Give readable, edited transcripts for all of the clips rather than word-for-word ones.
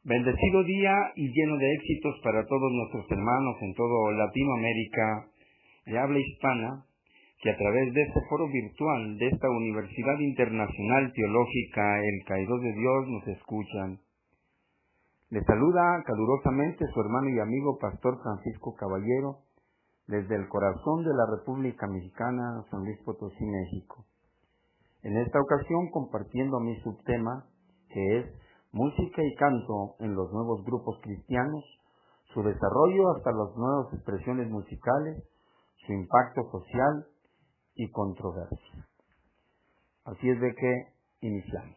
Bendecido día y lleno de éxitos para todos nuestros hermanos en toda Latinoamérica de habla hispana, que a través de este foro virtual de esta Universidad Internacional Teológica, el Caidó de Dios, nos escuchan. Les saluda calurosamente su hermano y amigo Pastor Francisco Caballero, desde el corazón de la República Mexicana, San Luis Potosí, México. En esta ocasión compartiendo mi subtema, que es música y canto en los nuevos grupos cristianos, su desarrollo hasta las nuevas expresiones musicales, su impacto social y controversia. Así es de que iniciamos.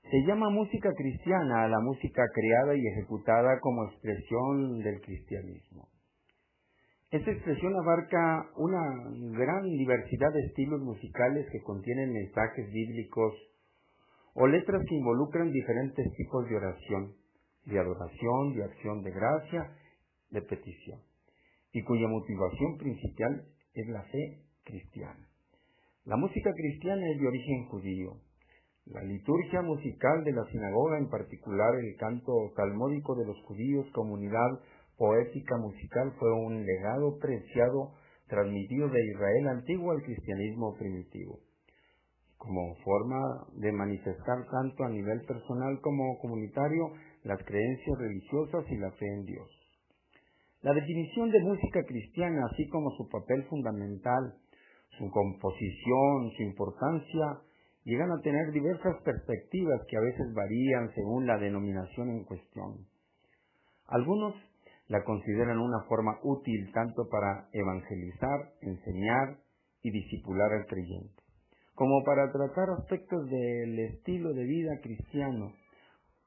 Se llama música cristiana a la música creada y ejecutada como expresión del cristianismo. Esta expresión abarca una gran diversidad de estilos musicales que contienen mensajes bíblicos o letras que involucran diferentes tipos de oración, de adoración, de acción de gracia, de petición, y cuya motivación principal es la fe cristiana. La música cristiana es de origen judío. La liturgia musical de la sinagoga, en particular el canto salmódico de los judíos, comunidad poética musical, fue un legado preciado transmitido de Israel antiguo al cristianismo primitivo, como forma de manifestar tanto a nivel personal como comunitario las creencias religiosas y la fe en Dios. La definición de música cristiana, así como su papel fundamental, su composición, su importancia, llegan a tener diversas perspectivas que a veces varían según la denominación en cuestión. Algunos la consideran una forma útil tanto para evangelizar, enseñar y discipular al creyente, como para tratar aspectos del estilo de vida cristiano.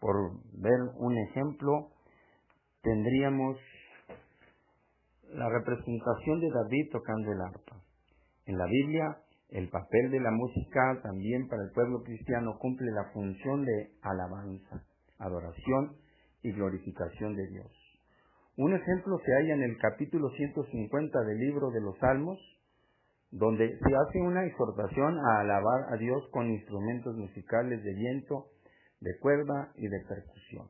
Por ver un ejemplo, tendríamos la representación de David tocando el arpa. En la Biblia, el papel de la música también para el pueblo cristiano cumple la función de alabanza, adoración y glorificación de Dios. Un ejemplo se halla en el capítulo 150 del libro de los Salmos, donde se hace una exhortación a alabar a Dios con instrumentos musicales de viento, de cuerda y de percusión.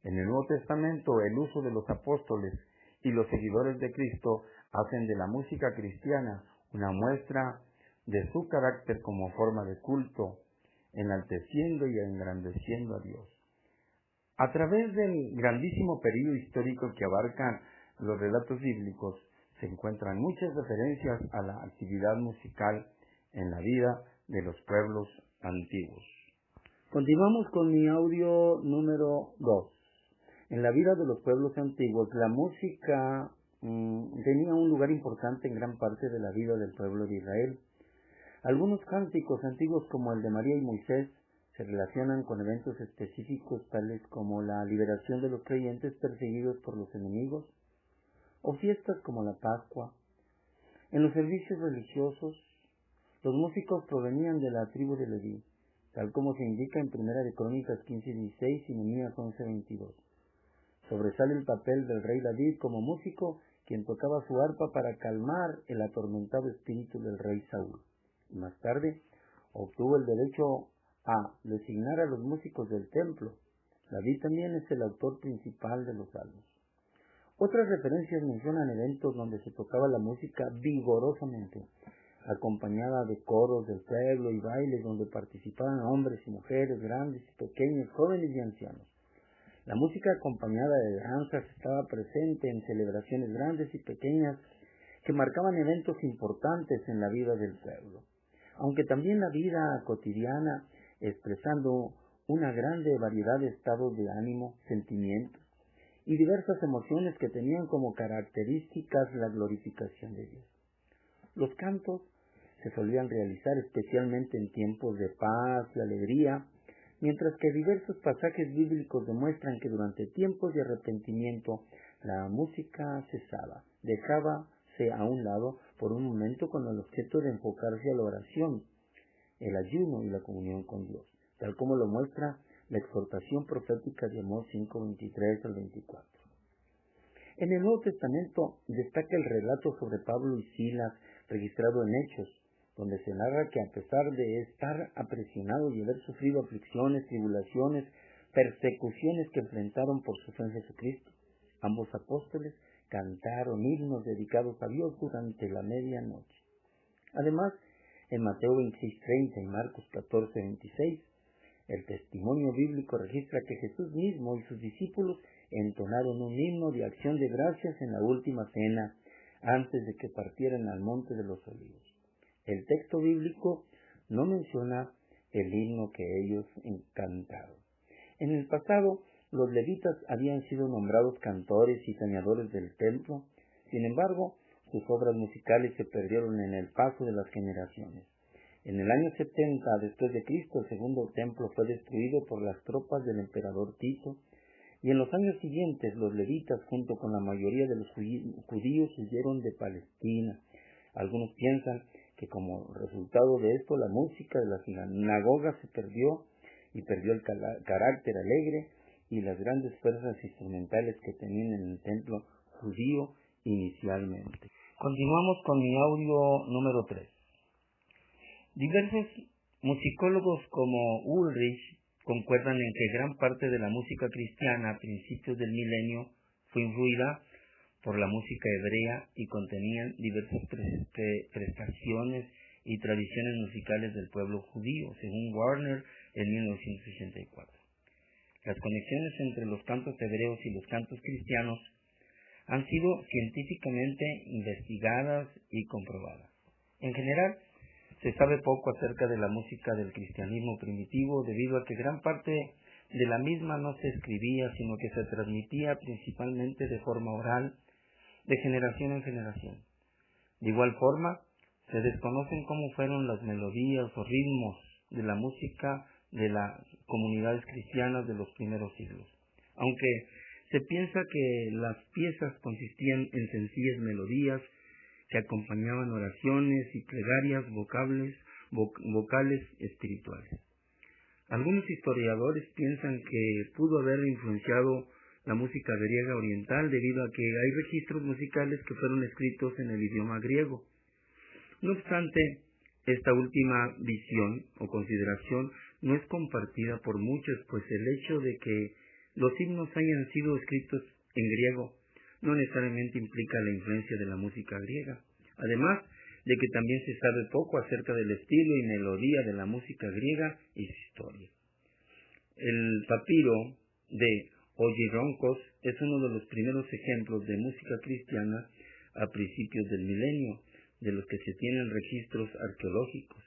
En el Nuevo Testamento, el uso de los apóstoles y los seguidores de Cristo hacen de la música cristiana una muestra de su carácter como forma de culto, enalteciendo y engrandeciendo a Dios. A través del grandísimo periodo histórico que abarcan los relatos bíblicos, se encuentran muchas referencias a la actividad musical en la vida de los pueblos antiguos. Continuamos con mi audio número 2. En la vida de los pueblos antiguos, la música tenía un lugar importante en gran parte de la vida del pueblo de Israel. Algunos cánticos antiguos, como el de María y Moisés, se relacionan con eventos específicos tales como la liberación de los creyentes perseguidos por los enemigos, o fiestas como la Pascua. En los servicios religiosos, los músicos provenían de la tribu de Leví, tal como se indica en Primera de Crónicas 15:16 y Nehemías 11:22. Sobresale el papel del rey David como músico, quien tocaba su arpa para calmar el atormentado espíritu del rey Saúl. Y más tarde obtuvo el derecho a designar a los músicos del templo. David también es el autor principal de los salmos. Otras referencias mencionan eventos donde se tocaba la música vigorosamente, acompañada de coros del pueblo y bailes donde participaban hombres y mujeres, grandes y pequeños, jóvenes y ancianos. La música acompañada de danzas estaba presente en celebraciones grandes y pequeñas que marcaban eventos importantes en la vida del pueblo, aunque también la vida cotidiana, expresando una grande variedad de estados de ánimo, sentimientos y diversas emociones que tenían como características la glorificación de Dios. Los cantos se solían realizar especialmente en tiempos de paz y alegría, mientras que diversos pasajes bíblicos demuestran que durante tiempos de arrepentimiento la música cesaba, dejábase a un lado por un momento con el objeto de enfocarse a la oración, el ayuno y la comunión con Dios, tal como lo muestra la exhortación profética de Amós 5:23 al 24. En el Nuevo Testamento destaca el relato sobre Pablo y Silas, registrado en Hechos, donde se narra que a pesar de estar apresionados y haber sufrido aflicciones, tribulaciones, persecuciones que enfrentaron por su fe en Jesucristo. Ambos apóstoles cantaron himnos dedicados a Dios durante la medianoche. Además, en Mateo 26:30 y Marcos 14:26, el testimonio bíblico registra que Jesús mismo y sus discípulos entonaron un himno de acción de gracias en la última cena, antes de que partieran al monte de los olivos. El texto bíblico no menciona el himno que ellos cantaron. En el pasado, los levitas habían sido nombrados cantores y saneadores del templo. Sin embargo, sus obras musicales se perdieron en el paso de las generaciones. En el año 70 después de Cristo, el segundo templo fue destruido por las tropas del emperador Tito, y en los años siguientes los levitas, junto con la mayoría de los judíos, huyeron de Palestina. Algunos piensan que como resultado de esto la música de la sinagoga se perdió y perdió el carácter alegre y las grandes fuerzas instrumentales que tenían en el templo judío inicialmente. Continuamos con mi audio número 3. Diversos musicólogos como Ulrich concuerdan en que gran parte de la música cristiana a principios del milenio fue influida por la música hebrea y contenían diversas prestaciones y tradiciones musicales del pueblo judío, según Warner en 1984. Las conexiones entre los cantos hebreos y los cantos cristianos han sido científicamente investigadas y comprobadas. En general, se sabe poco acerca de la música del cristianismo primitivo debido a que gran parte de la misma no se escribía, sino que se transmitía principalmente de forma oral, de generación en generación. De igual forma, se desconocen cómo fueron las melodías o ritmos de la música de las comunidades cristianas de los primeros siglos, aunque se piensa que las piezas consistían en sencillas melodías que acompañaban oraciones y plegarias vocales espirituales. Algunos historiadores piensan que pudo haber influenciado la música griega oriental debido a que hay registros musicales que fueron escritos en el idioma griego. No obstante, esta última visión o consideración no es compartida por muchos, pues el hecho de que los himnos hayan sido escritos en griego no necesariamente implica la influencia de la música griega, además de que también se sabe poco acerca del estilo y melodía de la música griega y su historia. El papiro de Ollirroncos es uno de los primeros ejemplos de música cristiana a principios del milenio, de los que se tienen registros arqueológicos.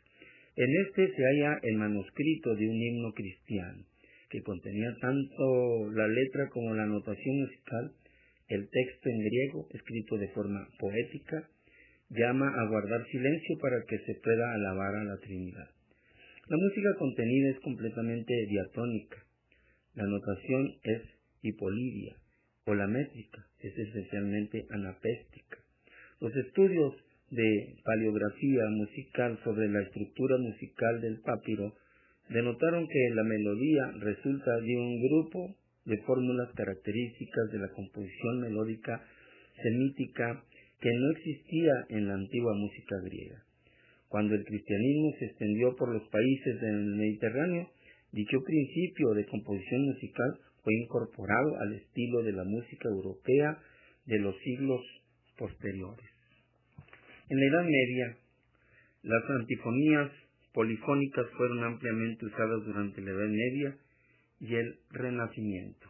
En este se halla el manuscrito de un himno cristiano, que contenía tanto la letra como la notación musical. El texto en griego, escrito de forma poética, llama a guardar silencio para que se pueda alabar a la Trinidad. La música contenida es completamente diatónica. La notación es hipolidia, o la métrica es esencialmente anapéstica. Los estudios de paleografía musical sobre la estructura musical del papiro denotaron que la melodía resulta de un grupo de fórmulas características de la composición melódica semítica que no existía en la antigua música griega. Cuando el cristianismo se extendió por los países del Mediterráneo, dicho principio de composición musical fue incorporado al estilo de la música europea de los siglos posteriores. En la Edad Media, las antifonías polifónicas fueron ampliamente usadas durante la Edad Media y el Renacimiento.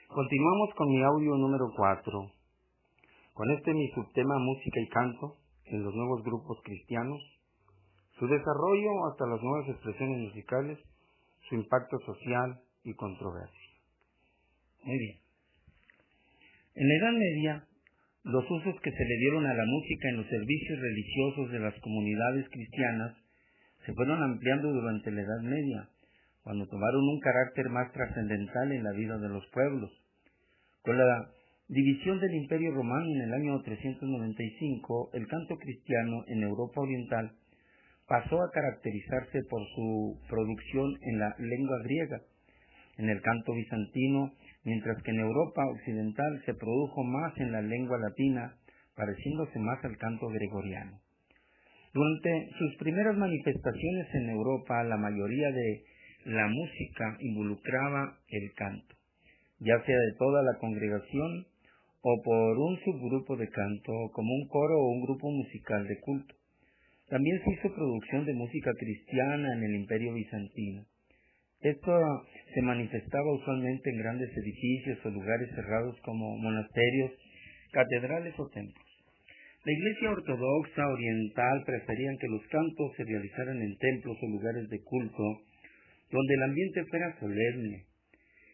Continuamos con mi audio número 4. Con mi subtema música y canto en los nuevos grupos cristianos, su desarrollo hasta las nuevas expresiones musicales, su impacto social y controversia. Muy bien. En la Edad Media, los usos que se le dieron a la música en los servicios religiosos de las comunidades cristianas se fueron ampliando durante la Edad Media, cuando tomaron un carácter más trascendental en la vida de los pueblos. Con la división del Imperio Romano en el año 395, el canto cristiano en Europa Oriental pasó a caracterizarse por su producción en la lengua griega. En el canto bizantino, mientras que en Europa Occidental se produjo más en la lengua latina, pareciéndose más al canto gregoriano. Durante sus primeras manifestaciones en Europa, la mayoría de la música involucraba el canto, ya sea de toda la congregación o por un subgrupo de canto, como un coro o un grupo musical de culto. También se hizo producción de música cristiana en el Imperio Bizantino. Esto se manifestaba usualmente en grandes edificios o lugares cerrados como monasterios, catedrales o templos. La Iglesia Ortodoxa Oriental prefería que los cantos se realizaran en templos o lugares de culto, donde el ambiente fuera solemne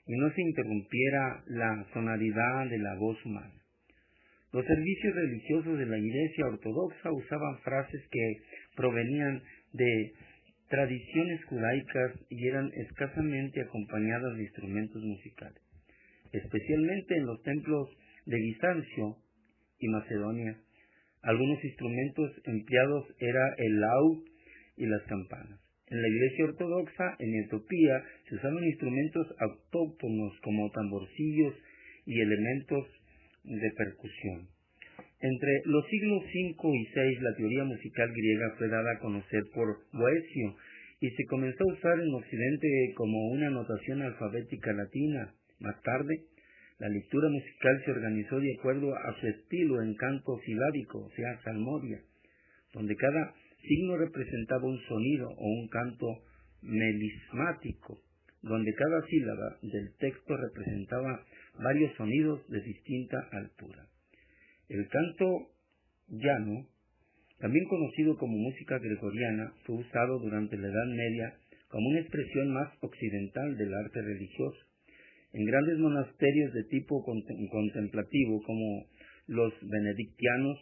y no se interrumpiera la sonoridad de la voz humana. Los servicios religiosos de la Iglesia Ortodoxa usaban frases que provenían de tradiciones judaicas y eran escasamente acompañadas de instrumentos musicales, especialmente en los templos de Bizancio y Macedonia. Algunos instrumentos empleados eran el laúd y las campanas. En la Iglesia Ortodoxa en Etiopía se usaban instrumentos autóctonos como tamborcillos y elementos de percusión. Entre los siglos V y VI la teoría musical griega fue dada a conocer por Boecio y se comenzó a usar en Occidente como una notación alfabética latina. Más tarde, la lectura musical se organizó de acuerdo a su estilo en canto silábico, o sea, salmodia, donde cada signo representaba un sonido o un canto melismático, donde cada sílaba del texto representaba varios sonidos de distinta altura. El canto llano, también conocido como música gregoriana, fue usado durante la Edad Media como una expresión más occidental del arte religioso. En grandes monasterios de tipo contemplativo como los benedictianos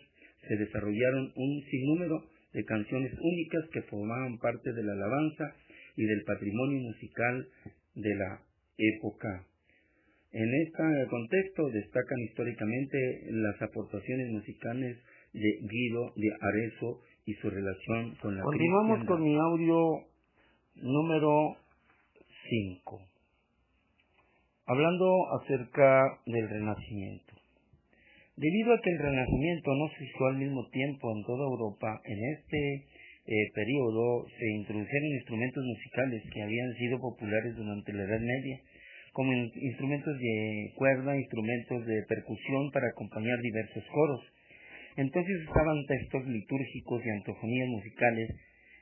se desarrollaron un sinnúmero de canciones únicas que formaban parte de la alabanza y del patrimonio musical de la época. En este contexto destacan históricamente las aportaciones musicales de Guido de Arezzo y su relación con la cristiandad. Continuamos con mi audio número 5, hablando acerca del Renacimiento. Debido a que el Renacimiento no se hizo al mismo tiempo en toda Europa, en este periodo se introdujeron instrumentos musicales que habían sido populares durante la Edad Media, como instrumentos de cuerda, instrumentos de percusión para acompañar diversos coros. Entonces usaban textos litúrgicos y antofonías musicales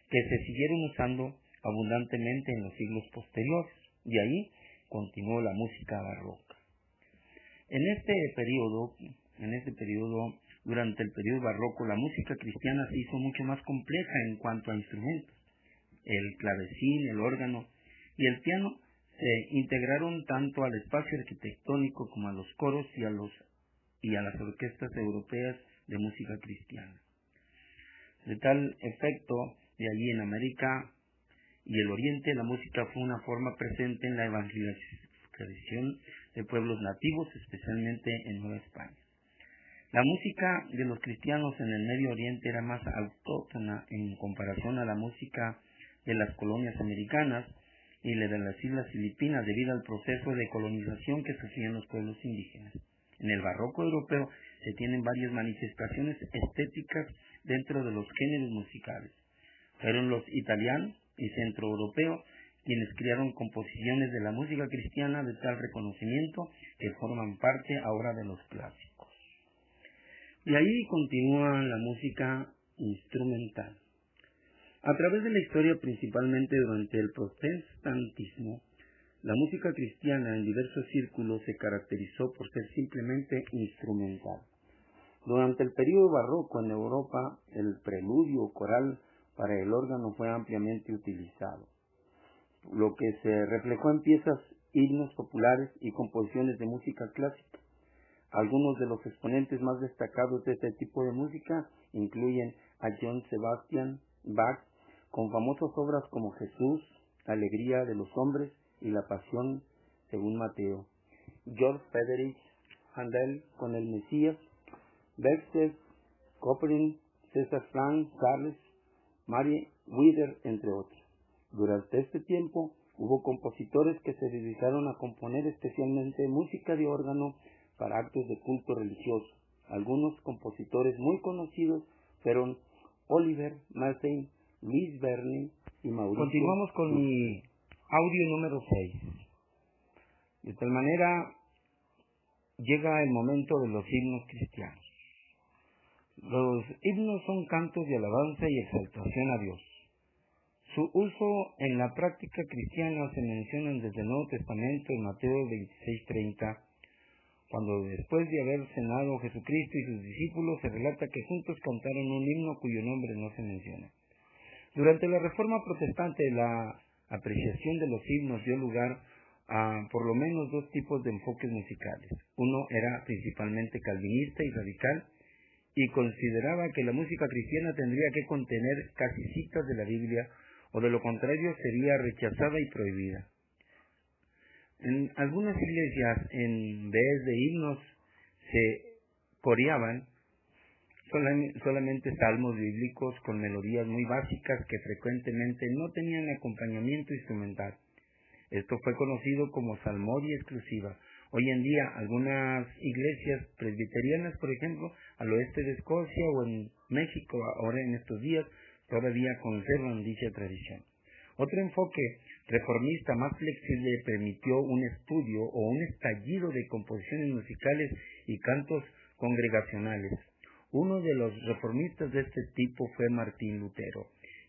que se siguieron usando abundantemente en los siglos posteriores, y ahí continuó la música barroca. En este periodo, durante el periodo barroco, la música cristiana se hizo mucho más compleja en cuanto a instrumentos. El clavecín, el órgano y el piano se integraron tanto al espacio arquitectónico como a los coros y a las orquestas europeas de música cristiana. De tal efecto, de allí en América y el Oriente, la música fue una forma presente en la evangelización de pueblos nativos, especialmente en Nueva España. La música de los cristianos en el Medio Oriente era más autóctona en comparación a la música de las colonias americanas y la de las Islas Filipinas, debido al proceso de colonización que sufrían los pueblos indígenas. En el barroco europeo se tienen varias manifestaciones estéticas dentro de los géneros musicales. Fueron los italianos y centroeuropeos quienes crearon composiciones de la música cristiana de tal reconocimiento que forman parte ahora de los clásicos. De ahí continúa la música instrumental. A través de la historia, principalmente durante el protestantismo, la música cristiana en diversos círculos se caracterizó por ser simplemente instrumental. Durante el período barroco en Europa, el preludio coral para el órgano fue ampliamente utilizado, lo que se reflejó en piezas, himnos populares y composiciones de música clásica. Algunos de los exponentes más destacados de este tipo de música incluyen a Johann Sebastian Bach, con famosas obras como Jesús, Alegría de los hombres y La Pasión según Mateo; Georg Friedrich Händel con el Mesías; Bergstedt, Chopin, César Franck, Carles, Marie Wider, entre otros. Durante este tiempo hubo compositores que se dedicaron a componer especialmente música de órgano para actos de culto religioso. Algunos compositores muy conocidos fueron Oliver Messiaen, Luis Berni y Mauricio. Continuamos con mi Audio número 6. De tal manera, llega el momento de los himnos cristianos. Los himnos son cantos de alabanza y exaltación a Dios. Su uso en la práctica cristiana se mencionan desde el Nuevo Testamento en Mateo 26:30, cuando después de haber cenado Jesucristo y sus discípulos, se relata que juntos cantaron un himno cuyo nombre no se menciona. Durante la Reforma Protestante, la apreciación de los himnos dio lugar a por lo menos dos tipos de enfoques musicales. Uno era principalmente calvinista y radical, y consideraba que la música cristiana tendría que contener casi citas de la Biblia, o de lo contrario sería rechazada y prohibida. En algunas iglesias, en vez de himnos, se coreaban solamente salmos bíblicos con melodías muy básicas que frecuentemente no tenían acompañamiento instrumental. Esto fue conocido como salmodia exclusiva. Hoy en día, algunas iglesias presbiterianas, por ejemplo, al oeste de Escocia o en México, ahora en estos días, todavía conservan dicha tradición. Otro enfoque reformista más flexible permitió un estudio o un estallido de composiciones musicales y cantos congregacionales. Uno de los reformistas de este tipo fue Martín Lutero,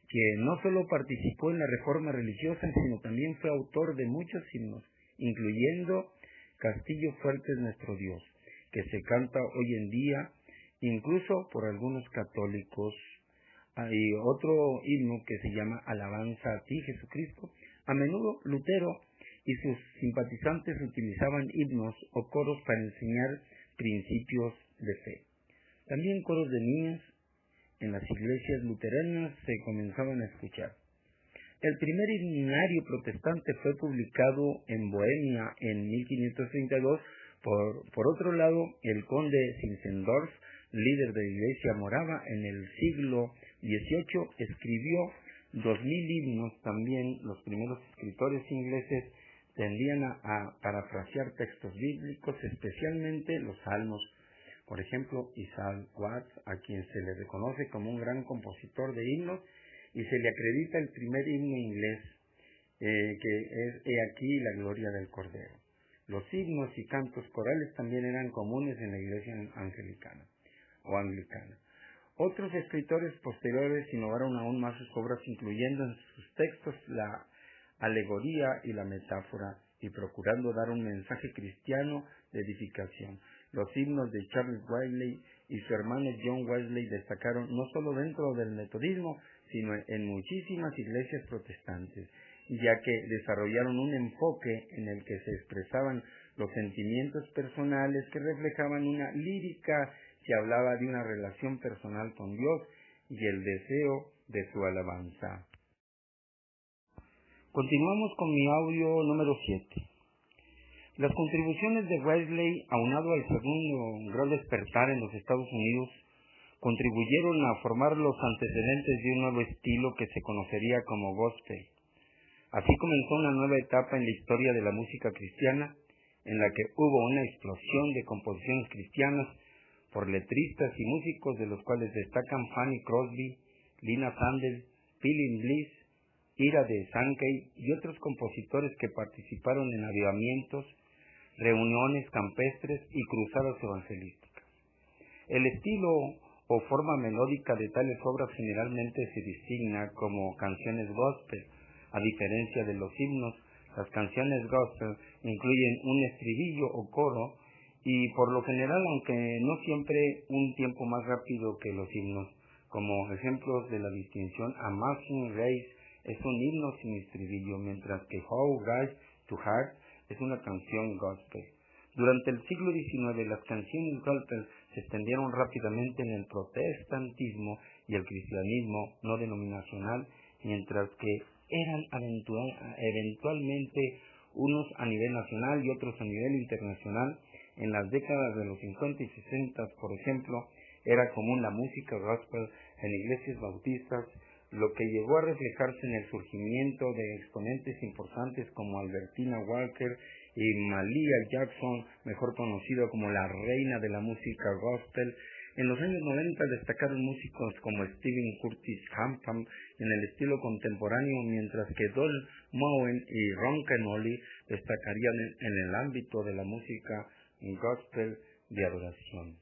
que no solo participó en la reforma religiosa, sino también fue autor de muchos himnos, incluyendo Castillo Fuerte es nuestro Dios, que se canta hoy en día incluso por algunos católicos. Hay otro himno que se llama Alabanza a ti, Jesucristo. A menudo Lutero y sus simpatizantes utilizaban himnos o coros para enseñar principios de fe. También coros de niños en las iglesias luteranas se comenzaban a escuchar. El primer himnario protestante fue publicado en Bohemia en 1532. Por otro lado, el conde Zinzendorf, líder de la iglesia morava en el siglo XVIII, escribió 2000 himnos. También los primeros escritores ingleses tendían a parafrasear textos bíblicos, especialmente los salmos. Por ejemplo, Isaac Watts, a quien se le reconoce como un gran compositor de himnos, y se le acredita el primer himno inglés, que es He aquí la gloria del Cordero. Los himnos y cantos corales también eran comunes en la iglesia anglicana. Otros escritores posteriores innovaron aún más sus obras, incluyendo en sus textos la alegoría y la metáfora, y procurando dar un mensaje cristiano de edificación. Los himnos de Charles Wesley y su hermano John Wesley destacaron no solo dentro del metodismo, sino en muchísimas iglesias protestantes, ya que desarrollaron un enfoque en el que se expresaban los sentimientos personales que reflejaban una lírica que hablaba de una relación personal con Dios y el deseo de su alabanza. Continuamos con mi audio número 7. Las contribuciones de Wesley, aunado al segundo gran despertar en los Estados Unidos, contribuyeron a formar los antecedentes de un nuevo estilo que se conocería como gospel. Así comenzó una nueva etapa en la historia de la música cristiana, en la que hubo una explosión de composiciones cristianas por letristas y músicos, de los cuales destacan Fanny Crosby, Lina Sandel, Philip Bliss, Ira de Sankey y otros compositores que participaron en avivamientos, reuniones campestres y cruzadas evangelísticas. El estilo o forma melódica de tales obras generalmente se designa como canciones gospel. A diferencia de los himnos, las canciones gospel incluyen un estribillo o coro y por lo general, aunque no siempre, un tiempo más rápido que los himnos. Como ejemplos de la distinción, Amazing Grace es un himno sin estribillo, mientras que How Rise to Heart es una canción gospel. Durante el siglo XIX, las canciones gospel se extendieron rápidamente en el protestantismo y el cristianismo no denominacional, mientras que eran eventualmente unos a nivel nacional y otros a nivel internacional. En las décadas de los 50 y 60, por ejemplo, era común la música gospel en iglesias bautistas, lo que llegó a reflejarse en el surgimiento de exponentes importantes como Albertina Walker y Malia Jackson, mejor conocida como la reina de la música gospel, En los años 90 destacaron músicos como Stephen Curtis Hampton en el estilo contemporáneo, mientras que Don Moen y Ron Kenoly destacarían en el ámbito de la música gospel de adoración.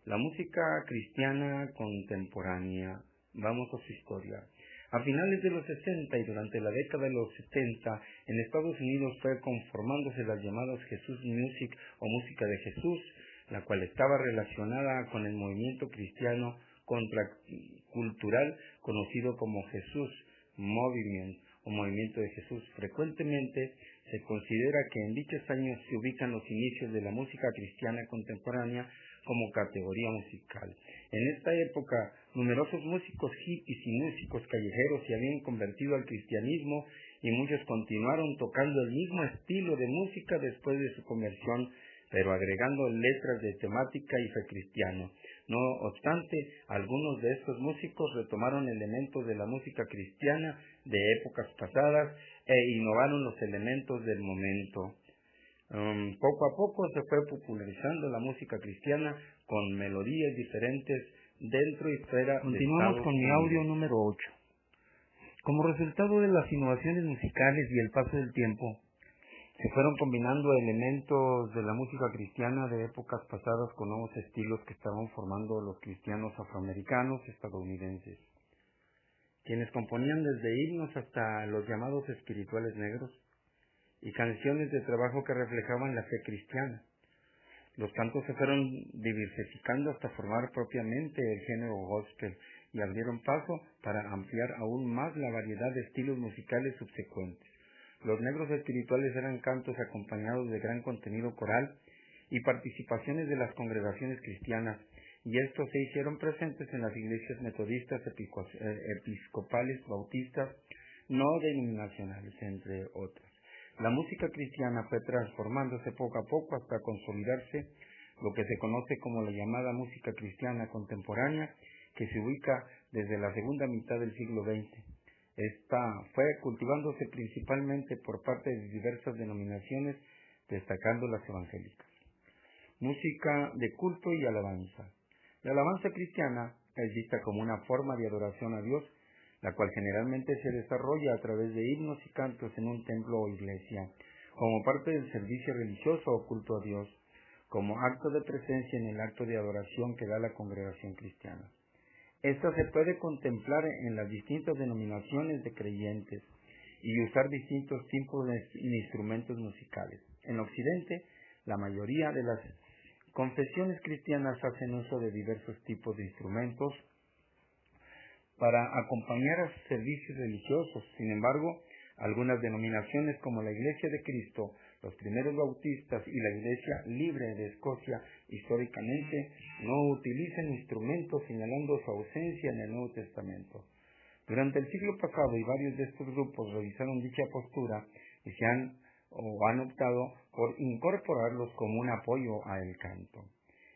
La música cristiana contemporánea. Vamos a su historia. A finales de los 60 y durante la década de los 70, en Estados Unidos fue conformándose las llamadas Jesus Music o música de Jesús, la cual estaba relacionada con el movimiento cristiano contracultural conocido como Jesús Movement o Movimiento de Jesús. Frecuentemente se considera que en dichos años se ubican los inicios de la música cristiana contemporánea como categoría musical. En esta época, numerosos músicos hippies y músicos callejeros se habían convertido al cristianismo y muchos continuaron tocando el mismo estilo de música después de su conversión, pero agregando letras de temática y fe cristiano. No obstante, algunos de estos músicos retomaron elementos de la música cristiana de épocas pasadas e innovaron los elementos del momento. Poco a poco se fue popularizando la música cristiana con melodías diferentes dentro y fuera. Continuamos con mi audio número 8. Como resultado de las innovaciones musicales y el paso del tiempo, se fueron combinando elementos de la música cristiana de épocas pasadas con nuevos estilos que estaban formando los cristianos afroamericanos estadounidenses, quienes componían desde himnos hasta los llamados espirituales negros y canciones de trabajo que reflejaban la fe cristiana. Los cantos se fueron diversificando hasta formar propiamente el género gospel y abrieron paso para ampliar aún más la variedad de estilos musicales subsecuentes. Los negros espirituales eran cantos acompañados de gran contenido coral y participaciones de las congregaciones cristianas, y estos se hicieron presentes en las iglesias metodistas, episcopales, bautistas, no denominacionales, entre otras. La música cristiana fue transformándose poco a poco hasta consolidarse lo que se conoce como la llamada música cristiana contemporánea, que se ubica desde la segunda mitad del siglo XX. Esta fue cultivándose principalmente por parte de diversas denominaciones, destacando las evangélicas. Música de culto y alabanza. La alabanza cristiana es vista como una forma de adoración a Dios, la cual generalmente se desarrolla a través de himnos y cantos en un templo o iglesia, como parte del servicio religioso o culto a Dios, como acto de presencia en el acto de adoración que da la congregación cristiana. Esta se puede contemplar en las distintas denominaciones de creyentes y usar distintos tipos de instrumentos musicales. En Occidente, la mayoría de las confesiones cristianas hacen uso de diversos tipos de instrumentos para acompañar a sus servicios religiosos. Sin embargo, algunas denominaciones como la Iglesia de Cristo, los primeros bautistas y la Iglesia Libre de Escocia históricamente no utilizan instrumentos, señalando su ausencia en el Nuevo Testamento. Durante el siglo pasado, y varios de estos grupos revisaron dicha postura y han optado por incorporarlos como un apoyo al canto.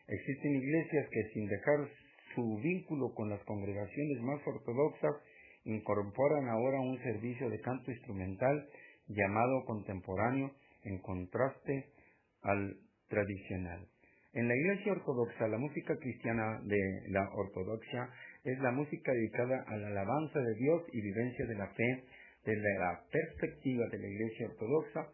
Existen iglesias que, sin dejar su vínculo con las congregaciones más ortodoxas, incorporan ahora un servicio de canto instrumental llamado contemporáneo, en contraste al tradicional. En la Iglesia Ortodoxa, la música cristiana de la ortodoxia es la música dedicada a la alabanza de Dios y vivencia de la fe. Desde la perspectiva de la Iglesia Ortodoxa,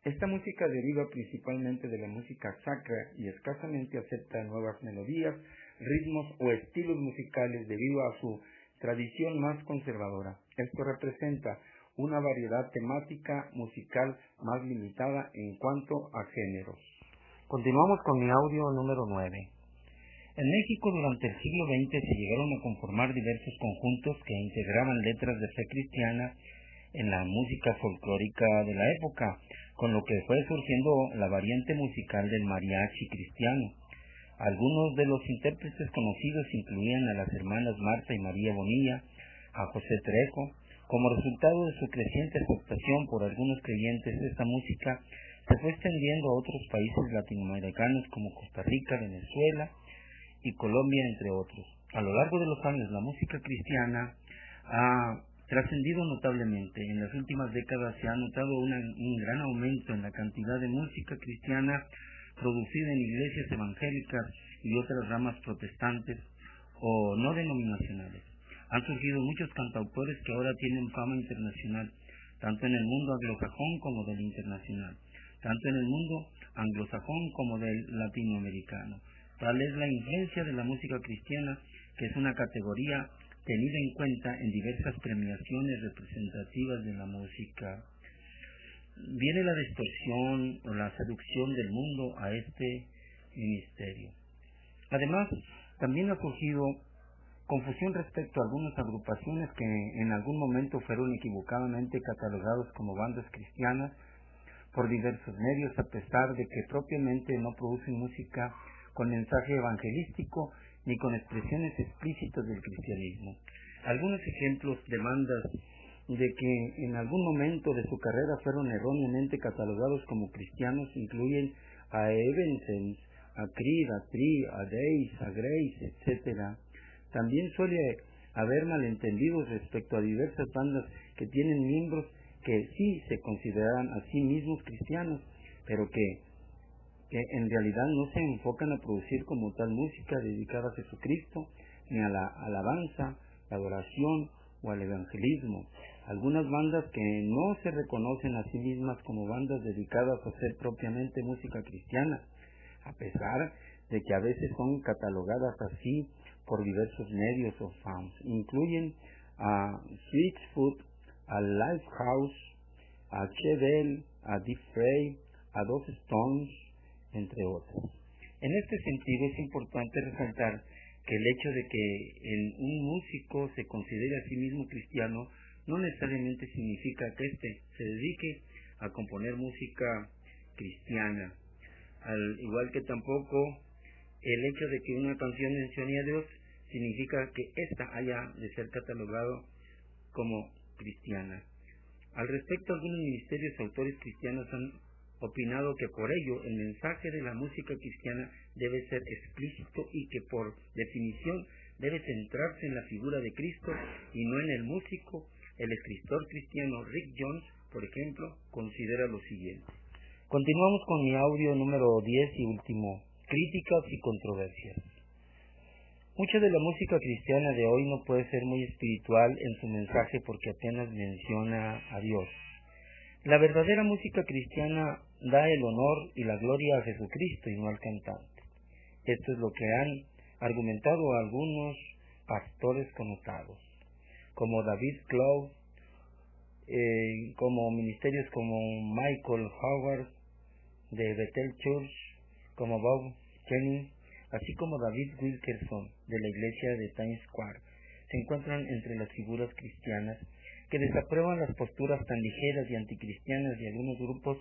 esta música deriva principalmente de la música sacra y escasamente acepta nuevas melodías, ritmos o estilos musicales debido a su tradición más conservadora. Esto representa una variedad temática musical más limitada en cuanto a géneros. Continuamos con mi audio número 9. En México, durante el siglo XX, se llegaron a conformar diversos conjuntos que integraban letras de fe cristiana en la música folclórica de la época, con lo que fue surgiendo la variante musical del mariachi cristiano. Algunos de los intérpretes conocidos incluían a las hermanas Marta y María Bonilla, a José Trejo. Como resultado de su creciente aceptación por algunos creyentes, esta música se fue extendiendo a otros países latinoamericanos como Costa Rica, Venezuela y Colombia, entre otros. A lo largo de los años, la música cristiana ha trascendido notablemente. En las últimas décadas se ha notado un gran aumento en la cantidad de música cristiana producida en iglesias evangélicas y otras ramas protestantes o no denominacionales. Han surgido muchos cantautores que ahora tienen fama internacional, tanto en el mundo anglosajón como del internacional, tanto en el mundo anglosajón como del latinoamericano. Tal es la influencia de la música cristiana, que es una categoría tenida en cuenta en diversas premiaciones representativas de la música. Viene la distorsión o la seducción del mundo a este ministerio. Además, también ha surgido confusión respecto a algunas agrupaciones que en algún momento fueron equivocadamente catalogados como bandas cristianas por diversos medios, a pesar de que propiamente no producen música con mensaje evangelístico ni con expresiones explícitas del cristianismo. Algunos ejemplos de bandas de que en algún momento de su carrera fueron erróneamente catalogados como cristianos incluyen a Evanescence, a Creed, a Tree, a Days, a Grace, etc. También suele haber malentendidos respecto a diversas bandas que tienen miembros que sí se consideran a sí mismos cristianos, pero que en realidad no se enfocan a producir como tal música dedicada a Jesucristo, ni a la alabanza, la adoración o al evangelismo. Algunas bandas que no se reconocen a sí mismas como bandas dedicadas a hacer propiamente música cristiana, a pesar de que a veces son catalogadas así por diversos medios o fans. Incluyen a Switchfoot, a Lifehouse, a Chevelle, a Deep Frey, a Dos Stones, entre otros. En este sentido es importante resaltar que el hecho de que un músico se considere a sí mismo cristiano no necesariamente significa que éste se dedique a componer música cristiana, al igual que tampoco el hecho de que una canción mencione a Dios significa que ésta haya de ser catalogado como cristiana. Al respecto, algunos ministerios y autores cristianos han opinado que por ello el mensaje de la música cristiana debe ser explícito y que por definición debe centrarse en la figura de Cristo y no en el músico. El escritor cristiano Rick Jones, por ejemplo, considera lo siguiente. Continuamos con mi audio número 10 y último, críticas y controversias. Mucha de la música cristiana de hoy no puede ser muy espiritual en su mensaje porque apenas menciona a Dios. La verdadera música cristiana da el honor y la gloria a Jesucristo y no al cantante. Esto es lo que han argumentado algunos pastores connotados, como David Clough, como ministerios como Michael Howard de Bethel Church, como Bob Jennings, así como David Wilkerson de la iglesia de Times Square. Se encuentran entre las figuras cristianas que desaprueban las posturas tan ligeras y anticristianas de algunos grupos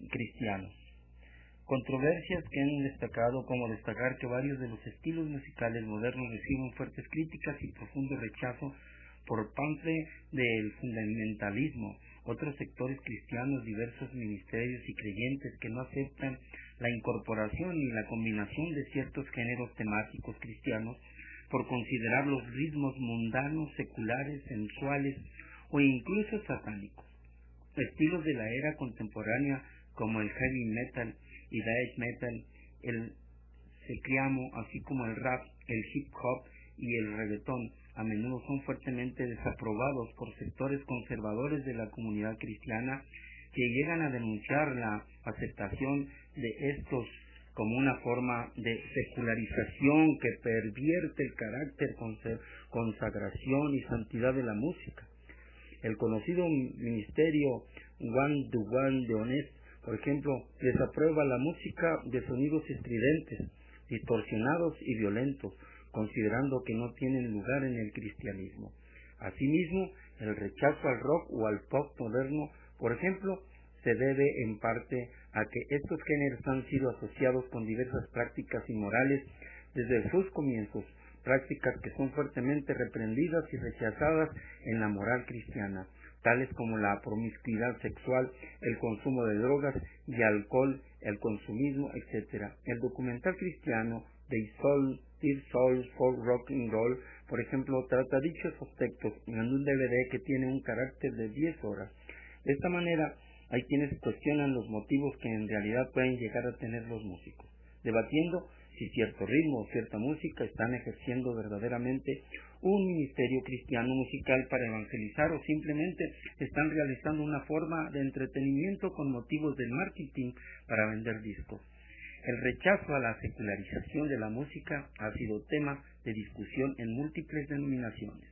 cristianos. Controversias que han destacado, como destacar que varios de los estilos musicales modernos reciben fuertes críticas y profundo rechazo por parte del fundamentalismo. Otros sectores cristianos, diversos ministerios y creyentes que no aceptan la incorporación y la combinación de ciertos géneros temáticos cristianos por considerar los ritmos mundanos, seculares, sensuales o incluso satánicos. Estilos de la era contemporánea como el heavy metal y death metal, el secuiamo, así como el rap, el hip hop y el reggaetón, a menudo son fuertemente desaprobados por sectores conservadores de la comunidad cristiana que llegan a denunciar la aceptación de estos como una forma de secularización que pervierte el carácter, consagración y santidad de la música. El conocido ministerio One to One de Honest, por ejemplo, desaprueba la música de sonidos estridentes, distorsionados y violentos, considerando que no tienen lugar en el cristianismo. Asimismo, el rechazo al rock o al pop moderno, por ejemplo, se debe en parte a que estos géneros han sido asociados con diversas prácticas inmorales desde sus comienzos, prácticas que son fuertemente reprendidas y rechazadas en la moral cristiana, tales como la promiscuidad sexual, el consumo de drogas y alcohol, el consumismo, etc. El documental cristiano Dear Souls for Rock and Roll, por ejemplo, trata dichos aspectos en un DVD que tiene un carácter de 10 horas. De esta manera, Hay quienes cuestionan los motivos que en realidad pueden llegar a tener los músicos, debatiendo si cierto ritmo o cierta música están ejerciendo verdaderamente un ministerio cristiano musical para evangelizar o simplemente están realizando una forma de entretenimiento con motivos del marketing para vender discos. El rechazo a la secularización de la música ha sido tema de discusión en múltiples denominaciones.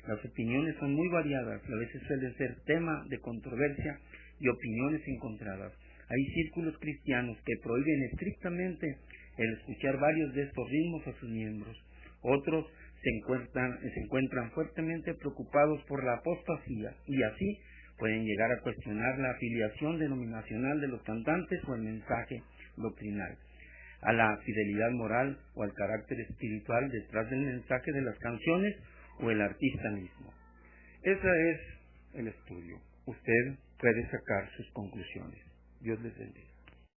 Las opiniones son muy variadas, a veces suelen ser tema de controversia y opiniones encontradas. Hay círculos cristianos que prohíben estrictamente el escuchar varios de estos ritmos a sus miembros. Otros se encuentran fuertemente preocupados por la apostasía y así pueden llegar a cuestionar la afiliación denominacional de los cantantes o el mensaje doctrinal, a la fidelidad moral o al carácter espiritual detrás del mensaje de las canciones o el artista mismo. Ese es el estudio. Usted puede sacar sus conclusiones. Dios les bendiga.